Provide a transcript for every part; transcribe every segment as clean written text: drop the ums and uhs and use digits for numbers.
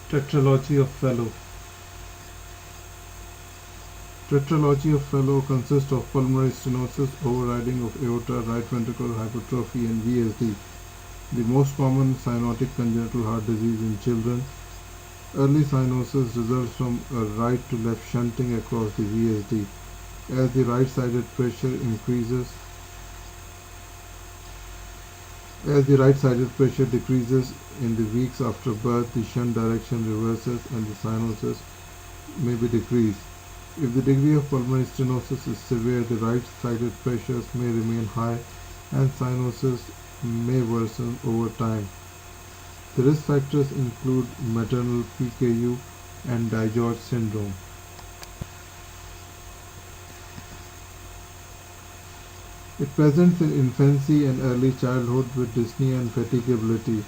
Tetralogy of Fallot. Tetralogy of Fallot consists of pulmonary stenosis, overriding of aorta, right ventricular hypertrophy, and VSD, the most common cyanotic congenital heart disease in children. Early cyanosis results from a right to left shunting across the VSD. As the right-sided pressure decreases in the weeks after birth, the shunt direction reverses and the cyanosis may be decreased. If the degree of pulmonary stenosis is severe, the right-sided pressures may remain high and cyanosis may worsen over time. The risk factors include maternal PKU and DiGeorge syndrome. It presents in infancy and early childhood with dyspnea and fatigability.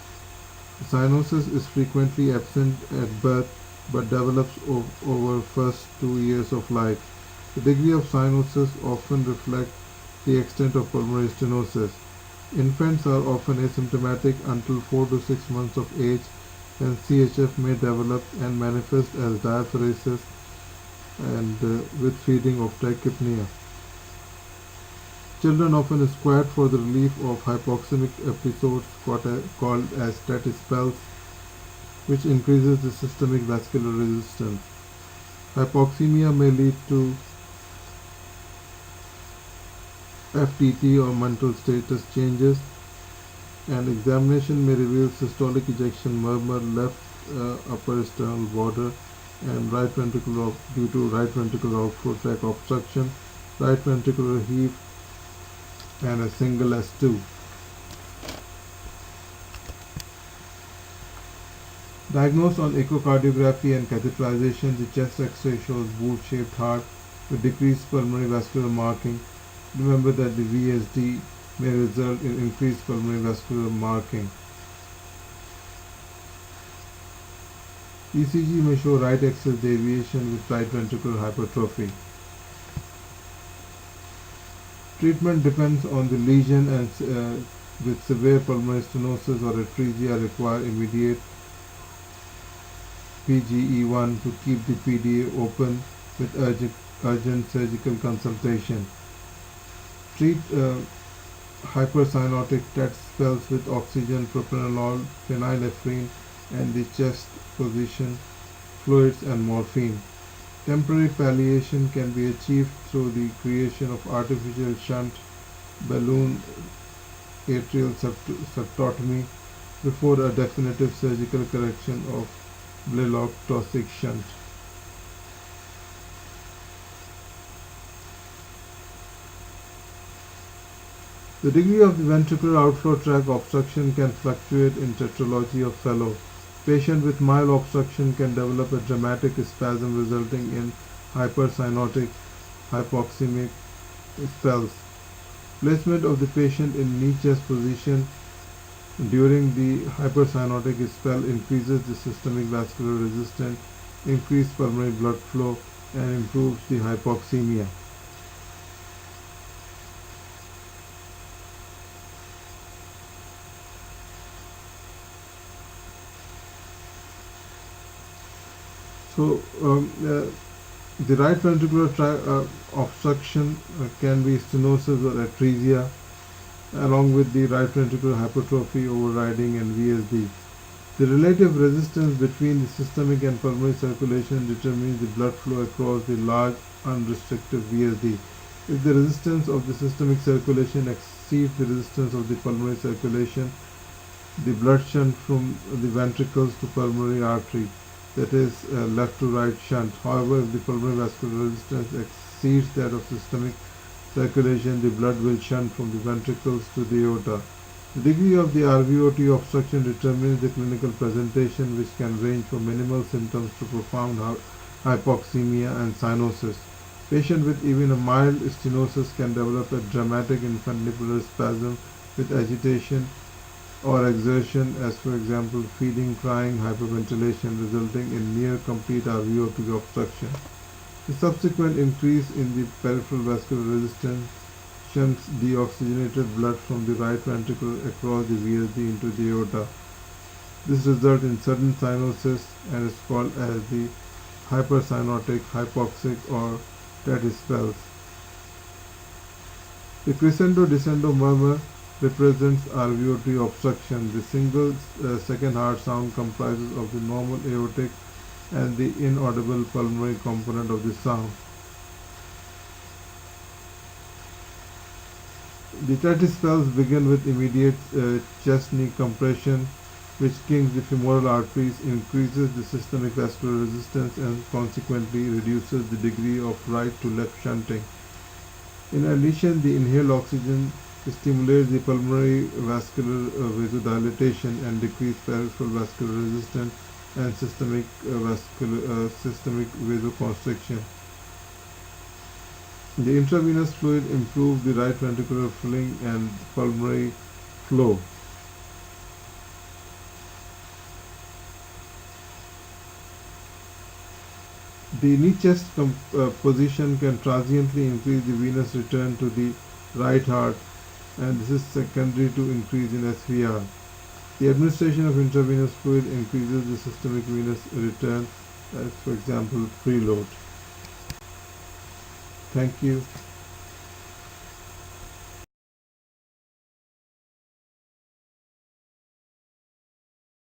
Cyanosis is frequently absent at birth but develops over first 2 years of life. The degree of cyanosis often reflects the extent of pulmonary stenosis. Infants are often asymptomatic until 4 to 6 months of age, and CHF may develop and manifest as diaphoresis and with feeding of tachypnea. Children often squat for the relief of hypoxemic episodes called as tachyspasms, which increases the systemic vascular resistance. Hypoxemia may lead to FTT or mental status changes, and examination may reveal systolic ejection murmur, left upper sternal border, and due to right ventricular outflow tract obstruction, right ventricular heave, and a single S2. Diagnosed on echocardiography and catheterization, the chest X-ray shows boot-shaped heart with decreased pulmonary vascular marking. Remember that the VSD may result in increased pulmonary vascular marking. ECG may show right axis deviation with right ventricular hypertrophy. Treatment depends on the lesion, and with severe pulmonary stenosis or atresia require immediate PGE1 to keep the PDA open with urgent surgical consultation. Treat hypercyanotic TET spells with oxygen, propranolol, phenylephrine, and the chest position fluids and morphine. Temporary palliation can be achieved through the creation of artificial shunt balloon atrial septotomy before a definitive surgical correction of Blalock toxic shunt. The degree of the ventricular outflow tract obstruction can fluctuate in Tetralogy of Fallot. Patient with mild obstruction can develop a dramatic spasm resulting in hypercyanotic hypoxemic spells. Placement of the patient in knee chest position during the hypercyanotic spell increases the systemic vascular resistance, increases pulmonary blood flow, and improves the hypoxemia. So, the right ventricular obstruction can be stenosis or atresia, along with the right ventricular hypertrophy overriding and VSD. The relative resistance between the systemic and pulmonary circulation determines the blood flow across the large unrestricted VSD. If the resistance of the systemic circulation exceeds the resistance of the pulmonary circulation, the blood shunt from the ventricles to pulmonary artery, that is left to right shunt. However, if the pulmonary vascular resistance exceeds that of systemic circulation, the blood will shunt from the ventricles to the aorta. The degree of the RVOT obstruction determines the clinical presentation, which can range from minimal symptoms to profound hypoxemia and cyanosis. Patients with even a mild stenosis can develop a dramatic infundibular spasm with agitation or exertion, as for example feeding, crying, hyperventilation, resulting in near complete RVOT obstruction. The subsequent increase in the peripheral vascular resistance shunts deoxygenated blood from the right ventricle across the VSD into the aorta. This results in sudden cyanosis and is called as the hypercyanotic, hypoxic, or tachyspasm. The crescendo-descendo murmur represents alveolar obstruction. The single second heart sound comprises of the normal aortic and the inaudible pulmonary component of the sound. The tachyspasms begin with immediate chest-knee compression, which kings the femoral arteries, increases the systemic vascular resistance, and consequently reduces the degree of right to left shunting. In addition, the inhaled oxygen stimulates the pulmonary vascular vasodilatation and decreases peripheral vascular resistance and systemic vasoconstriction. The intravenous fluid improves the right ventricular filling and pulmonary flow. The knee-chest position can transiently increase the venous return to the right heart, and this is secondary to increase in SVR. The administration of intravenous fluid increases the systemic venous return, as for example preload. Thank you.